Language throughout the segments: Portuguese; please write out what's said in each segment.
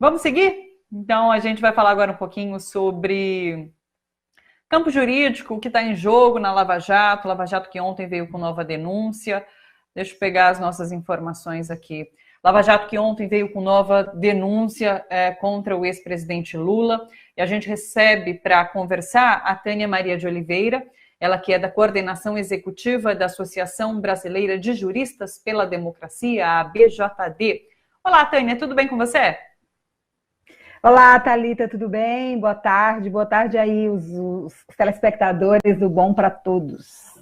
Vamos seguir? Então, a gente vai falar agora um pouquinho sobre campo jurídico, o que está em jogo na Lava Jato. Lava Jato que ontem veio com nova denúncia. Deixa eu pegar as nossas informações aqui. Lava Jato que ontem veio com nova denúncia contra o ex-presidente Lula. E a gente recebe para conversar a Tânia Maria de Oliveira, ela que é da coordenação executiva da Associação Brasileira de Juristas pela Democracia, a ABJD. Olá, Tânia, tudo bem com você? Olá, Thalita, tudo bem? Boa tarde aí os telespectadores do Bom para Todos.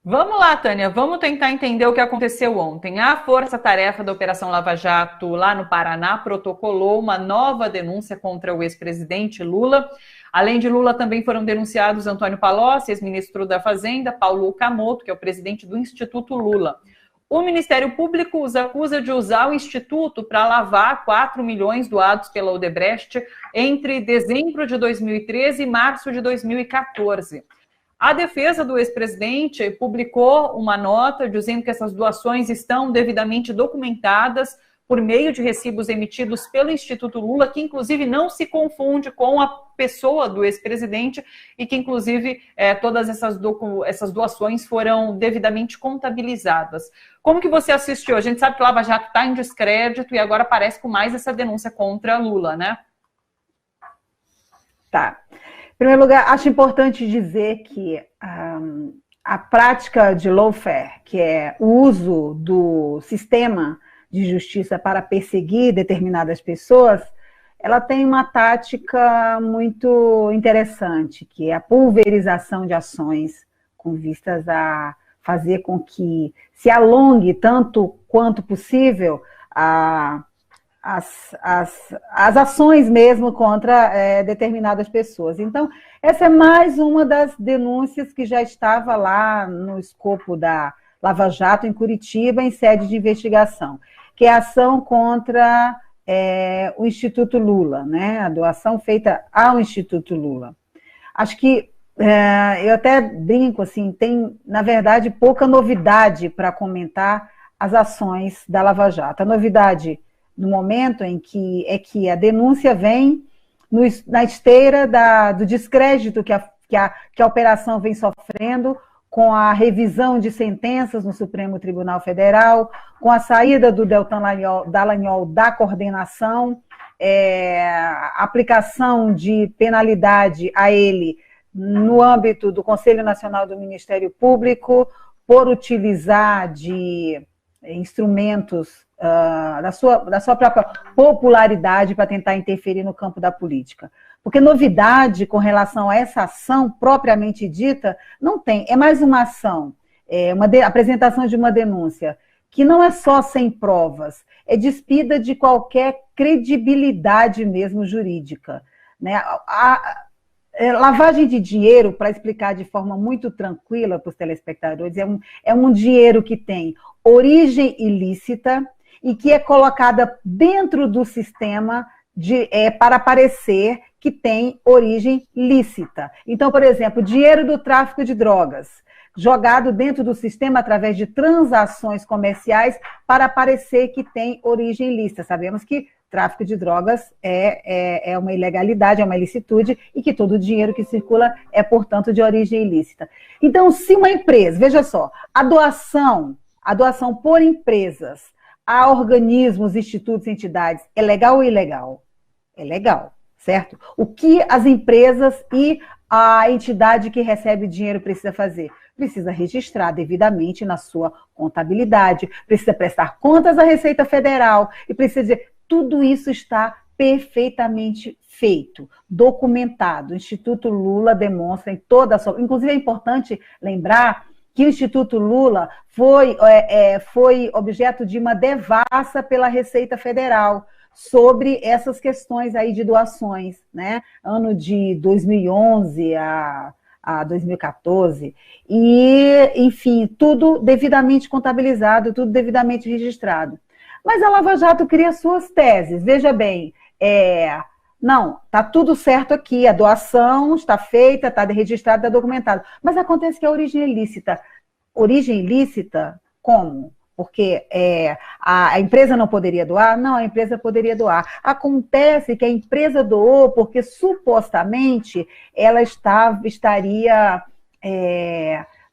Vamos lá, Tânia, vamos tentar entender o que aconteceu ontem. A Força-Tarefa da Operação Lava Jato, lá no Paraná, protocolou uma nova denúncia contra o ex-presidente Lula. Além de Lula, também foram denunciados Antônio Palocci, ex-ministro da Fazenda, Paulo Okamoto, que é o presidente do Instituto Lula. O Ministério Público acusa de usar o Instituto para lavar 4 milhões doados pela Odebrecht entre dezembro de 2013 e março de 2014. A defesa do ex-presidente publicou uma nota dizendo que essas doações estão devidamente documentadas por meio de recibos emitidos pelo Instituto Lula, que inclusive não se confunde com a pessoa do ex-presidente e que inclusive todas essas doações foram devidamente contabilizadas. Como que você assistiu? A gente sabe que o Lava Jato está em descrédito e agora aparece com mais essa denúncia contra Lula, né? Tá. Em primeiro lugar, acho importante dizer que a prática de lawfare, que é o uso do sistema de justiça para perseguir determinadas pessoas, ela tem uma tática muito interessante, que é a pulverização de ações com vistas a fazer com que se alongue tanto quanto possível as ações mesmo contra determinadas pessoas. Então, essa é mais uma das denúncias que já estava lá no escopo da Lava Jato, em Curitiba, em sede de investigação, que é a ação contra o Instituto Lula, né? A doação feita ao Instituto Lula. Acho que eu até brinco, assim, tem, na verdade, pouca novidade para comentar as ações da Lava Jato. A novidade no momento em que a denúncia vem na esteira do descrédito que a operação vem sofrendo, com a revisão de sentenças no Supremo Tribunal Federal, com a saída do Deltan Dallagnol da coordenação, a aplicação de penalidade a ele no âmbito do Conselho Nacional do Ministério Público, por utilizar de instrumentos da sua própria popularidade para tentar interferir no campo da política. Porque novidade com relação a essa ação propriamente dita não tem. É mais uma ação, apresentação de uma denúncia, que não é só sem provas, é despida de qualquer credibilidade mesmo jurídica, né? Lavagem de dinheiro, para explicar de forma muito tranquila para os telespectadores, é um dinheiro que tem origem ilícita e que é colocada dentro do sistema para parecer que tem origem lícita. Então, por exemplo, dinheiro do tráfico de drogas, jogado dentro do sistema através de transações comerciais para parecer que tem origem lícita. Sabemos que tráfico de drogas é uma ilegalidade, é uma ilicitude, e que todo o dinheiro que circula é, portanto, de origem ilícita. Então, se uma empresa, veja só, a doação por empresas a organismos, institutos, entidades, é legal ou ilegal? É legal, certo? O que as empresas e a entidade que recebe dinheiro precisa fazer? Precisa registrar devidamente na sua contabilidade, precisa prestar contas à Receita Federal e precisa dizer, tudo isso está perfeitamente feito, documentado. O Instituto Lula demonstra em toda a sua... Inclusive é importante lembrar que o Instituto Lula foi objeto de uma devassa pela Receita Federal sobre essas questões aí de doações, né? Ano de 2011 a 2014, e, enfim, tudo devidamente contabilizado, tudo devidamente registrado. Mas a Lava Jato cria suas teses, veja bem, não, está tudo certo aqui, a doação está feita, está registrada, está documentado, mas acontece que a origem é ilícita. Origem ilícita, como? Porque a empresa não poderia doar? Não, a empresa poderia doar. Acontece que a empresa doou porque supostamente ela estaria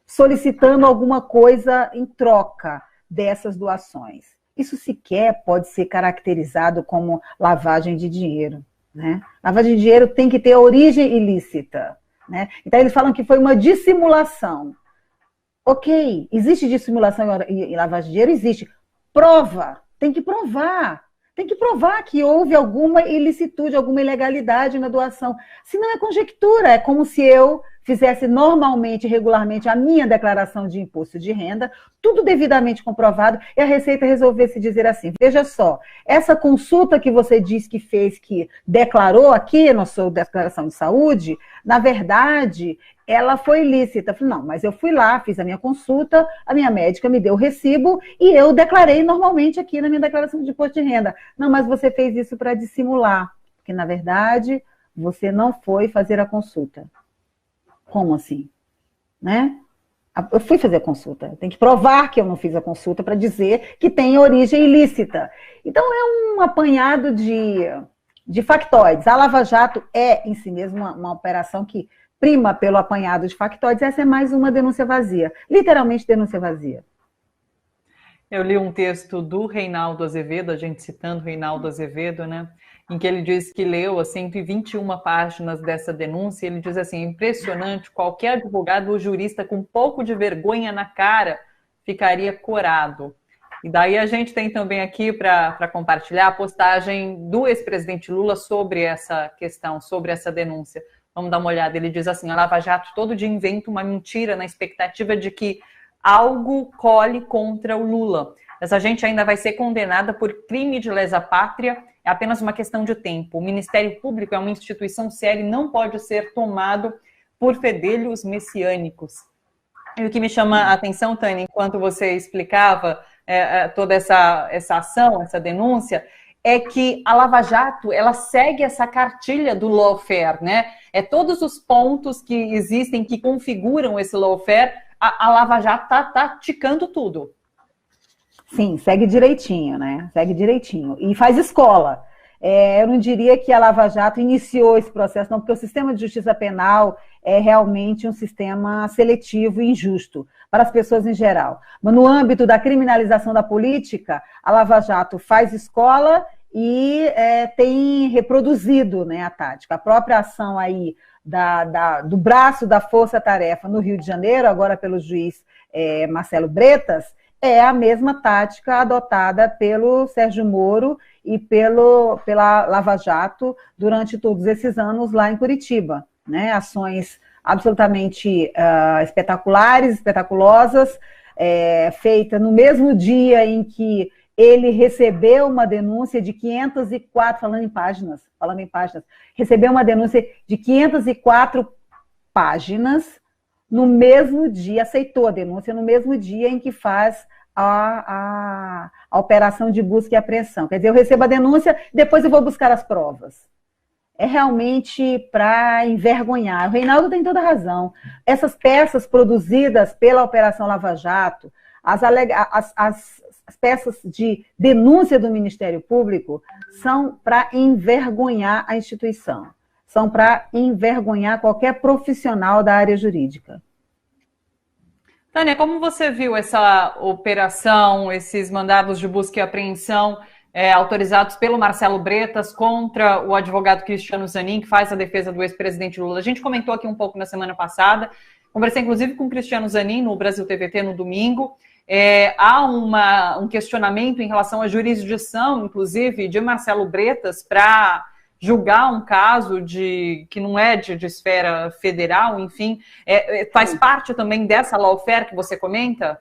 solicitando alguma coisa em troca dessas doações. Isso sequer pode ser caracterizado como lavagem de dinheiro, né? Lavagem de dinheiro tem que ter origem ilícita, né? Então eles falam que foi uma dissimulação. Ok, existe dissimulação e lavagem de dinheiro? Existe. Prova, tem que provar. Tem que provar que houve alguma ilicitude, alguma ilegalidade na doação. Se não é conjectura, é como se eu fizesse normalmente, regularmente, a minha declaração de imposto de renda, tudo devidamente comprovado, e a Receita resolvesse dizer assim, veja só, essa consulta que você diz que fez, que declarou aqui na sua declaração de saúde, na verdade, ela foi ilícita. Eu falei, não, mas eu fui lá, fiz a minha consulta, a minha médica me deu o recibo e eu declarei normalmente aqui na minha declaração de imposto de renda. Não, mas você fez isso para dissimular, porque na verdade você não foi fazer a consulta. Como assim? Né? Eu fui fazer a consulta, tem que provar que eu não fiz a consulta para dizer que tem origem ilícita. Então é um apanhado de factoides. A Lava Jato é em si mesma uma operação que prima pelo apanhado de factoides. Essa é mais uma denúncia vazia, literalmente denúncia vazia. Eu li um texto do Reinaldo Azevedo, a gente citando o Reinaldo Azevedo, né, em que ele diz que leu as 121 páginas dessa denúncia, e ele diz assim, impressionante, qualquer advogado ou jurista com um pouco de vergonha na cara ficaria corado. E daí a gente tem também aqui para compartilhar a postagem do ex-presidente Lula sobre essa questão, sobre essa denúncia. Vamos dar uma olhada, ele diz assim, a Lava Jato todo dia inventa uma mentira na expectativa de que algo colhe contra o Lula. Essa gente ainda vai ser condenada por crime de lesa pátria, é apenas uma questão de tempo. O Ministério Público é uma instituição séria e não pode ser tomado por fedelhos messiânicos. E o que me chama a atenção, Tânia, enquanto você explicava toda essa ação, essa denúncia, é que a Lava Jato, ela segue essa cartilha do lawfare, né? Todos os pontos que existem, que configuram esse lawfare, a Lava Jato tá ticando tudo. Sim, segue direitinho, né? Segue direitinho. E faz escola. Eu não diria que a Lava Jato iniciou esse processo, não, porque o sistema de justiça penal é realmente um sistema seletivo e injusto para as pessoas em geral. Mas no âmbito da criminalização da política, a Lava Jato faz escola e tem reproduzido, né, a tática. A própria ação aí do braço da Força Tarefa no Rio de Janeiro, agora pelo juiz Marcelo Bretas, é a mesma tática adotada pelo Sérgio Moro e pela Lava Jato durante todos esses anos lá em Curitiba, né? Ações absolutamente espetaculares, espetaculosas, feita no mesmo dia em que ele recebeu uma denúncia de 504, falando em páginas, recebeu uma denúncia de 504 páginas no mesmo dia, aceitou a denúncia no mesmo dia em que faz a operação de busca e apreensão. Quer dizer, eu recebo a denúncia, depois eu vou buscar as provas. É realmente para envergonhar. O Reinaldo tem toda a razão. Essas peças produzidas pela Operação Lava Jato, as peças de denúncia do Ministério Público são para envergonhar a instituição. São para envergonhar qualquer profissional da área jurídica. Tânia, como você viu essa operação, esses mandados de busca e apreensão autorizados pelo Marcelo Bretas contra o advogado Cristiano Zanin, que faz a defesa do ex-presidente Lula? A gente comentou aqui um pouco na semana passada, conversei inclusive com o Cristiano Zanin no Brasil TVT no domingo. Há um questionamento em relação à jurisdição, inclusive, de Marcelo Bretas para julgar um caso que não é de esfera federal, enfim, faz parte também dessa lawfare que você comenta?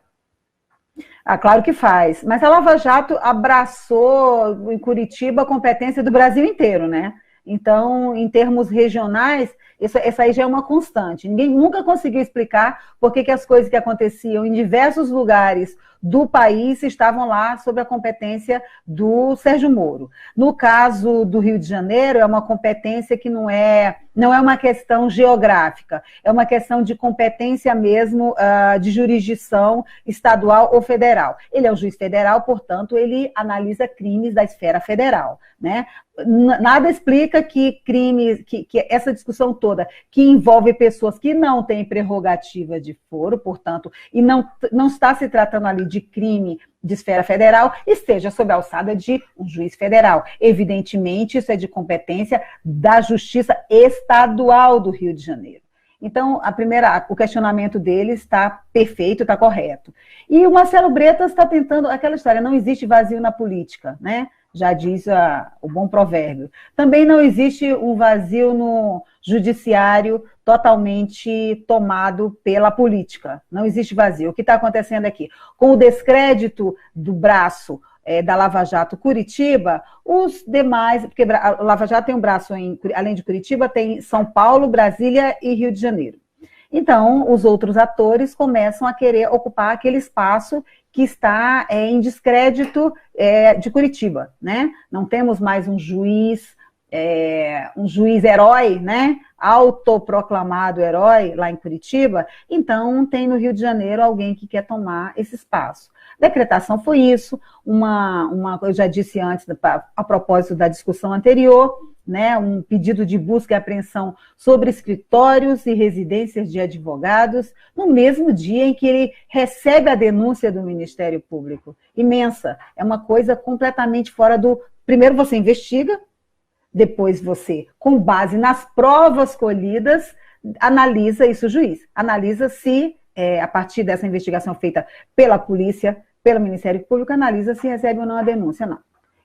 Claro que faz, mas a Lava Jato abraçou em Curitiba a competência do Brasil inteiro, né? Então, em termos regionais, essa aí já é uma constante. Ninguém nunca conseguiu explicar por que as coisas que aconteciam em diversos lugares do país estavam lá sob a competência do Sérgio Moro. No caso do Rio de Janeiro, é uma competência que não é uma questão geográfica, é uma questão de competência mesmo, de jurisdição estadual ou federal. Ele é um juiz federal, portanto, ele analisa crimes da esfera federal, né? Nada explica que crimes, que essa discussão toda, que envolve pessoas que não têm prerrogativa de foro, portanto, e não está se tratando ali de crime de esfera federal, esteja sob a alçada de um juiz federal. Evidentemente, isso é de competência da Justiça Estadual do Rio de Janeiro. Então, o questionamento dele está perfeito, está correto. E o Marcelo Bretas está tentando, aquela história, não existe vazio na política, né? Já diz o bom provérbio. Também não existe um vazio no judiciário totalmente tomado pela política. Não existe vazio. O que está acontecendo aqui? Com o descrédito do braço da Lava Jato Curitiba, os demais, porque a Lava Jato tem um braço, além de Curitiba, tem São Paulo, Brasília e Rio de Janeiro. Então, os outros atores começam a querer ocupar aquele espaço que está em descrédito de Curitiba, né? Não temos mais um juiz herói, né? Autoproclamado herói lá em Curitiba, então tem no Rio de Janeiro alguém que quer tomar esse espaço. Decretação foi isso, eu já disse antes, a propósito da discussão anterior, né, um pedido de busca e apreensão sobre escritórios e residências de advogados, no mesmo dia em que ele recebe a denúncia do Ministério Público. Imensa, é uma coisa completamente fora do... Primeiro você investiga, depois você, com base nas provas colhidas, analisa isso o juiz. Analisa se, a partir dessa investigação feita pela polícia, pelo Ministério Público, analisa se recebe ou não a denúncia. Não.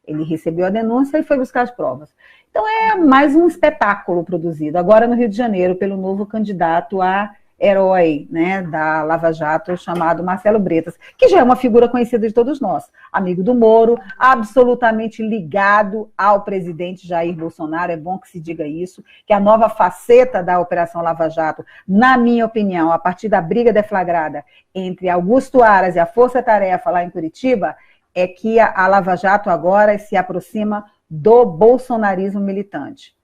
Ele recebeu a denúncia e foi buscar as provas. Então é mais um espetáculo produzido, agora no Rio de Janeiro, pelo novo candidato a herói, né, da Lava Jato, chamado Marcelo Bretas, que já é uma figura conhecida de todos nós, amigo do Moro, absolutamente ligado ao presidente Jair Bolsonaro, é bom que se diga isso, que a nova faceta da Operação Lava Jato, na minha opinião, a partir da briga deflagrada entre Augusto Aras e a Força Tarefa lá em Curitiba, é que a Lava Jato agora se aproxima do bolsonarismo militante.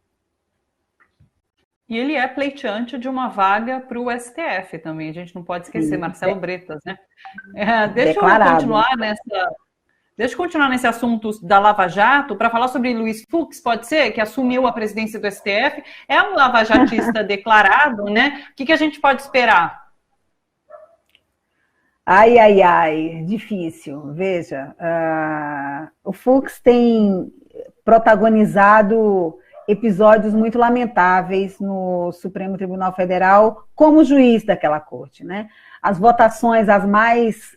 E ele é pleiteante de uma vaga para o STF também, a gente não pode esquecer, Marcelo Bretas, né? Deixa eu continuar nesse assunto da Lava Jato, para falar sobre Luiz Fux, pode ser, que assumiu a presidência do STF, é um lavajatista declarado, né? O que a gente pode esperar? Ai, difícil. Veja, o Fux tem protagonizado episódios muito lamentáveis no Supremo Tribunal Federal como juiz daquela corte, né? As votações as mais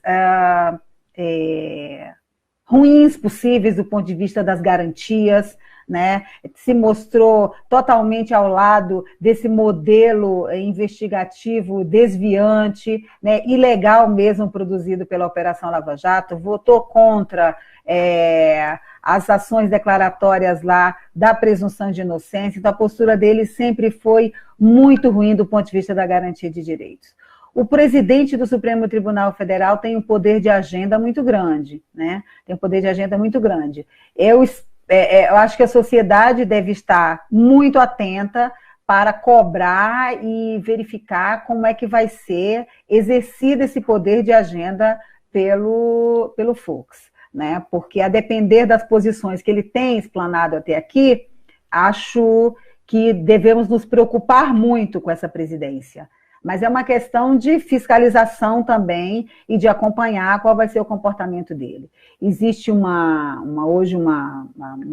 ruins possíveis do ponto de vista das garantias, né? Se mostrou totalmente ao lado desse modelo investigativo desviante, né? Ilegal mesmo, produzido pela Operação Lava Jato, votou contra as ações declaratórias lá da presunção de inocência. Então a postura dele sempre foi muito ruim do ponto de vista da garantia de direitos. O presidente do Supremo Tribunal Federal tem um poder de agenda muito grande, né? Tem um poder de agenda muito grande. Eu acho que a sociedade deve estar muito atenta para cobrar e verificar como é que vai ser exercido esse poder de agenda pelo Fux, né? Porque a depender das posições que ele tem explanado até aqui, acho que devemos nos preocupar muito com essa presidência. Mas é uma questão de fiscalização também e de acompanhar qual vai ser o comportamento dele. Existe hoje uma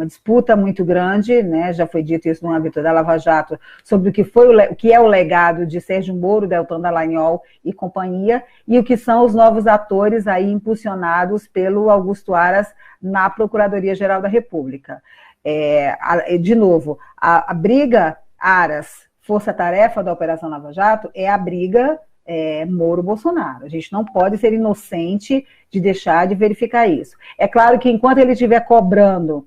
disputa muito grande, né? Já foi dito isso no âmbito da Lava Jato, sobre o que é o legado de Sérgio Moro, Deltan Dallagnol e companhia, e o que são os novos atores aí impulsionados pelo Augusto Aras na Procuradoria-Geral da República. De novo, a briga Aras Força-tarefa da Operação Lava Jato é a briga Moro-Bolsonaro. A gente não pode ser inocente de deixar de verificar isso. É claro que enquanto ele estiver cobrando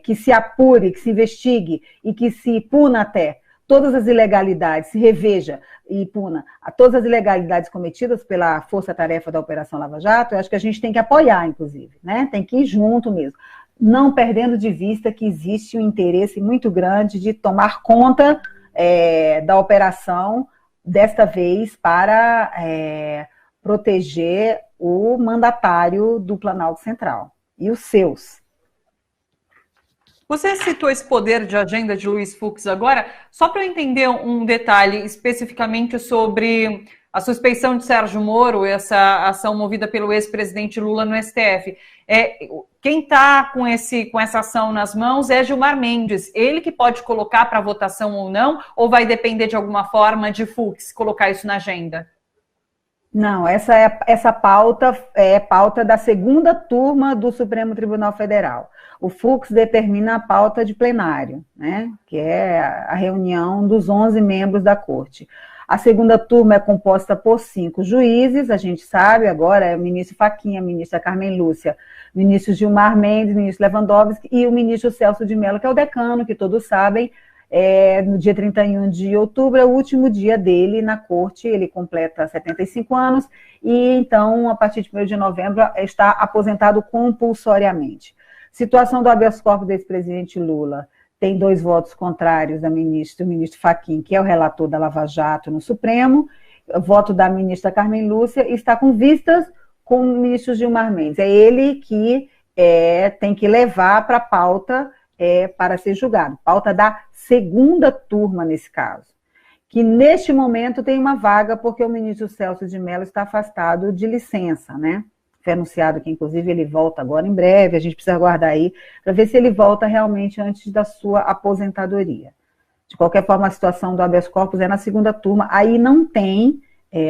que se apure, que se investigue e que se puna até todas as ilegalidades, se reveja e puna a todas as ilegalidades cometidas pela força-tarefa da Operação Lava Jato, eu acho que a gente tem que apoiar, inclusive, né? Tem que ir junto mesmo, não perdendo de vista que existe um interesse muito grande de tomar conta da operação, desta vez para proteger o mandatário do Planalto Central e os seus. Você citou esse poder de agenda de Luiz Fux agora, só para eu entender um detalhe especificamente sobre a suspeição de Sérgio Moro, essa ação movida pelo ex-presidente Lula no STF. Quem está com essa ação nas mãos é Gilmar Mendes. Ele que pode colocar para votação ou vai depender de alguma forma de Fux colocar isso na agenda? Não, essa pauta é pauta da segunda turma do Supremo Tribunal Federal. O Fux determina a pauta de plenário, né, que é a reunião dos 11 membros da corte. A segunda turma é composta por 5 juízes, a gente sabe, agora é o ministro Fachin, a ministra Carmen Lúcia, o ministro Gilmar Mendes, o ministro Lewandowski e o ministro Celso de Mello, que é o decano, que todos sabem. No dia 31 de outubro é o último dia dele na corte, ele completa 75 anos e então, a partir de 1º de novembro, está aposentado compulsoriamente. Situação do habeas corpus do ex-presidente Lula, tem 2 votos contrários do ministro Fachin, que é o relator da Lava Jato no Supremo, o voto da ministra Carmen Lúcia, e está com vistas com o ministro Gilmar Mendes. É ele que tem que levar para a pauta para ser julgado. Pauta da segunda turma, nesse caso. Que, neste momento, tem uma vaga, porque o ministro Celso de Mello está afastado de licença, né? Foi anunciado que, inclusive, ele volta agora em breve, a gente precisa aguardar aí, para ver se ele volta realmente antes da sua aposentadoria. De qualquer forma, a situação do habeas corpus é na segunda turma, aí não tem,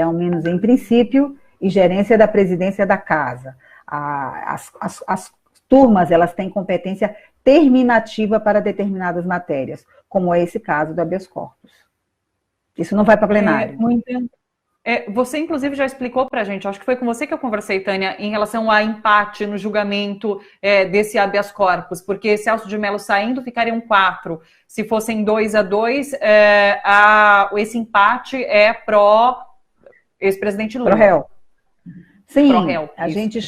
ao menos em princípio, ingerência da presidência da casa. As turmas, elas têm competência terminativa para determinadas matérias, como é esse caso do habeas corpus. Isso não vai para plenário. Você, inclusive, já explicou para a gente, acho que foi com você que eu conversei, Tânia, em relação a empate no julgamento desse habeas corpus, porque Celso de Mello saindo, ficariam 4. Se fossem 2-2, esse empate é pró ex-presidente Lula. Pro réu. Sim, Pro-réu, a gente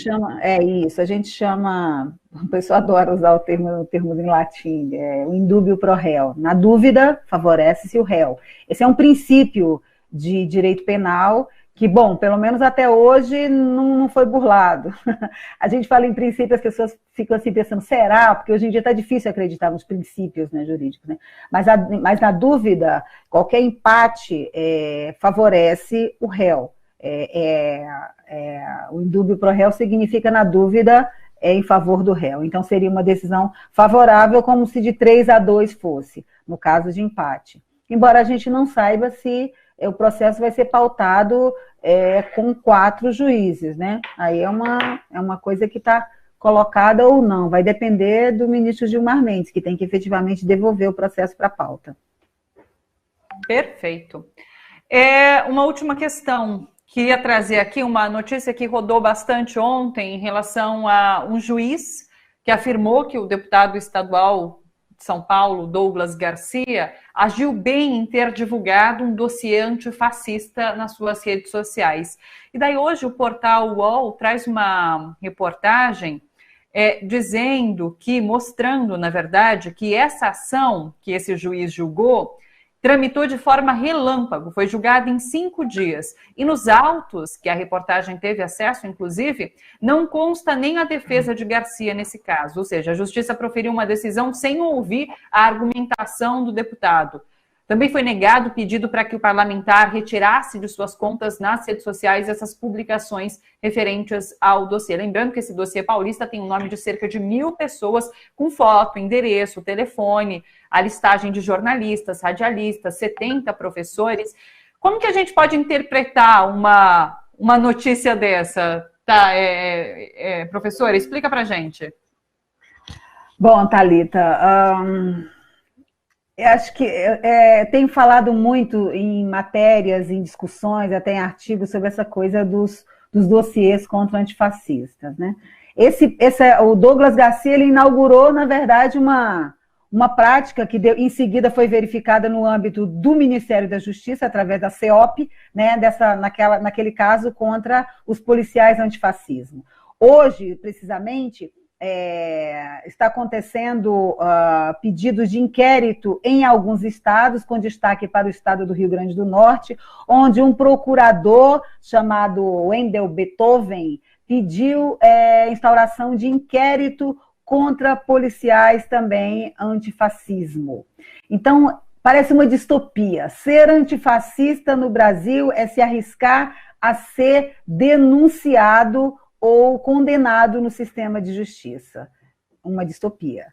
chama, o pessoal adora usar o termo em latim, o indúbio pro réu. Na dúvida, favorece-se o réu. Esse é um princípio de direito penal que, bom, pelo menos até hoje não foi burlado. A gente fala em princípio, as pessoas ficam assim pensando, será? Porque hoje em dia está difícil acreditar nos princípios, né, jurídicos, né? Mas na dúvida, qualquer empate favorece o réu. O indúbio pro réu significa, na dúvida, em favor do réu. Então, seria uma decisão favorável, como se de 3-2 fosse, no caso de empate. Embora a gente não saiba se o processo vai ser pautado com 4 juízes, né? Aí é uma coisa que está colocada ou não, vai depender do ministro Gilmar Mendes, que tem que efetivamente devolver o processo para a pauta. Perfeito. Uma última questão. Queria trazer aqui uma notícia que rodou bastante ontem em relação a um juiz que afirmou que o deputado estadual de São Paulo, Douglas Garcia, agiu bem em ter divulgado um dossiê antifascista nas suas redes sociais. E daí hoje o portal UOL traz uma reportagem mostrando, na verdade, que essa ação que esse juiz julgou tramitou de forma relâmpago, foi julgado em 5 dias. E nos autos, que a reportagem teve acesso, inclusive, não consta nem a defesa de Garcia nesse caso. Ou seja, a justiça proferiu uma decisão sem ouvir a argumentação do deputado. Também foi negado o pedido para que o parlamentar retirasse de suas contas nas redes sociais essas publicações referentes ao dossiê. Lembrando que esse dossiê paulista tem o nome de cerca de 1.000 pessoas com foto, endereço, telefone, a listagem de jornalistas, radialistas, 70 professores. Como que a gente pode interpretar uma notícia dessa? Tá, professora, explica para a gente. Bom, Thalita, eu acho que tenho falado muito em matérias, em discussões, até em artigos sobre essa coisa dos dossiês contra antifascistas, né? O Douglas Garcia, ele inaugurou, na verdade, uma uma prática que em seguida foi verificada no âmbito do Ministério da Justiça, através da CEOP, né, naquele caso contra os policiais antifascismo. Hoje, precisamente, está acontecendo pedidos de inquérito em alguns estados, com destaque para o estado do Rio Grande do Norte, onde um procurador chamado Wendel Beethoven pediu instauração de inquérito contra policiais também antifascismo. Então, parece uma distopia. Ser antifascista no Brasil é se arriscar a ser denunciado ou condenado no sistema de justiça. Uma distopia.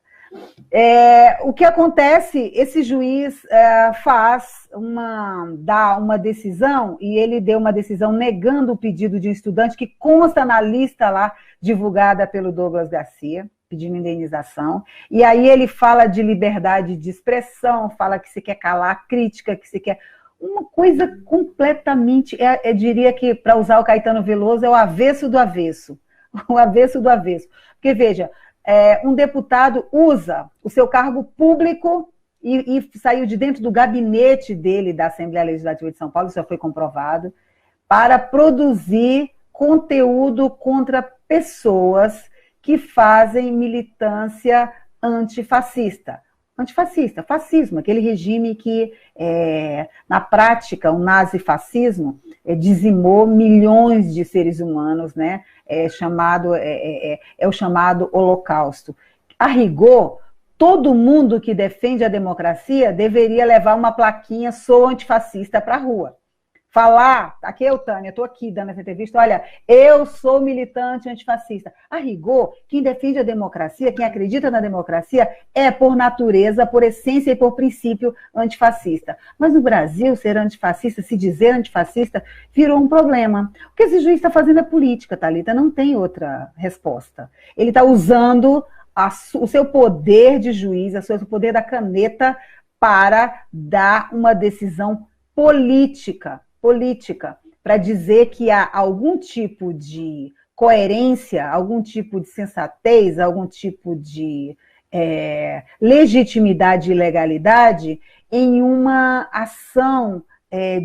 O que acontece, esse juiz dá uma decisão, e ele deu uma decisão negando o pedido de um estudante que consta na lista lá, divulgada pelo Douglas Garcia, pedindo indenização, e aí ele fala de liberdade de expressão, fala que se quer calar a crítica, que se quer... Uma coisa completamente, eu diria que, para usar o Caetano Veloso, é o avesso do avesso. O avesso do avesso. Porque, veja, um deputado usa o seu cargo público e saiu de dentro do gabinete dele, da Assembleia Legislativa de São Paulo, isso já foi comprovado, para produzir conteúdo contra pessoas que fazem militância antifascista. Antifascista, fascismo, aquele regime que, na prática, o nazifascismo dizimou milhões de seres humanos, né? É o chamado Holocausto. A rigor, todo mundo que defende a democracia deveria levar uma plaquinha "sou antifascista" para a rua. Falar, aqui eu, Tânia, estou aqui dando essa entrevista, olha, eu sou militante antifascista. A rigor, quem defende a democracia, quem acredita na democracia, é por natureza, por essência e por princípio antifascista. Mas no Brasil, ser antifascista, se dizer antifascista, virou um problema. O que esse juiz está fazendo é política, Thalita, não tem outra resposta. Ele está usando o seu poder de juiz, o seu poder da caneta, para dar uma decisão política, para dizer que há algum tipo de coerência, algum tipo de sensatez, algum tipo de legitimidade e legalidade em uma ação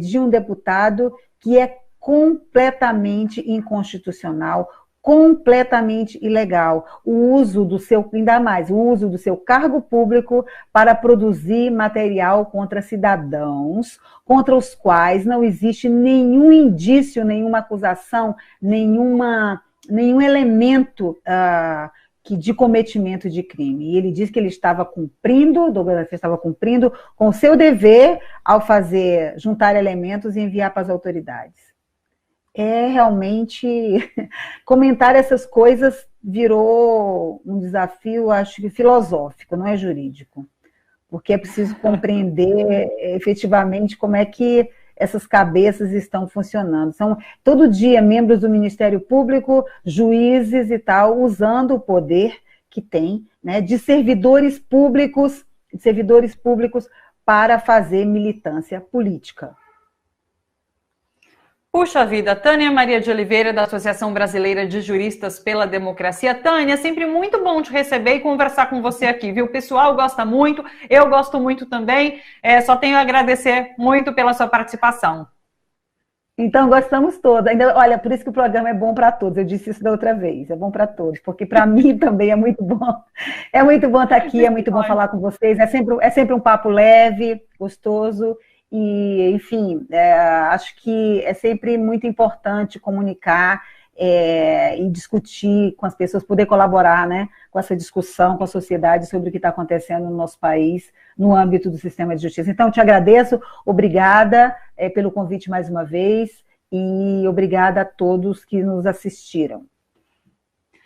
de um deputado que é completamente inconstitucional, completamente ilegal, o uso do seu, ainda mais, o uso do seu cargo público para produzir material contra cidadãos, contra os quais não existe nenhum indício, nenhuma acusação, nenhum elemento de cometimento de crime. E ele diz que ele estava cumprindo, Douglas Garcia estava cumprindo com o seu dever ao juntar elementos e enviar para as autoridades. Realmente, comentar essas coisas virou um desafio, acho que filosófico, não é jurídico, porque é preciso compreender efetivamente como é que essas cabeças estão funcionando. São todo dia membros do Ministério Público, juízes e tal, usando o poder que tem, né, de servidores públicos para fazer militância política. Puxa vida, Tânia Maria de Oliveira, da Associação Brasileira de Juristas pela Democracia. Tânia, sempre muito bom te receber e conversar com você aqui, viu? O pessoal gosta muito, eu gosto muito também, só tenho a agradecer muito pela sua participação. Então, gostamos todos. Olha, por isso que o programa é bom para todos, eu disse isso da outra vez, é bom para todos, porque para mim também é muito bom. É muito bom estar aqui, é muito bom falar com vocês, é sempre um papo leve, gostoso. E, enfim, acho que é sempre muito importante comunicar e discutir com as pessoas, poder colaborar, né, com essa discussão com a sociedade sobre o que está acontecendo no nosso país, no âmbito do sistema de justiça. Então, te agradeço, obrigada pelo convite mais uma vez e obrigada a todos que nos assistiram.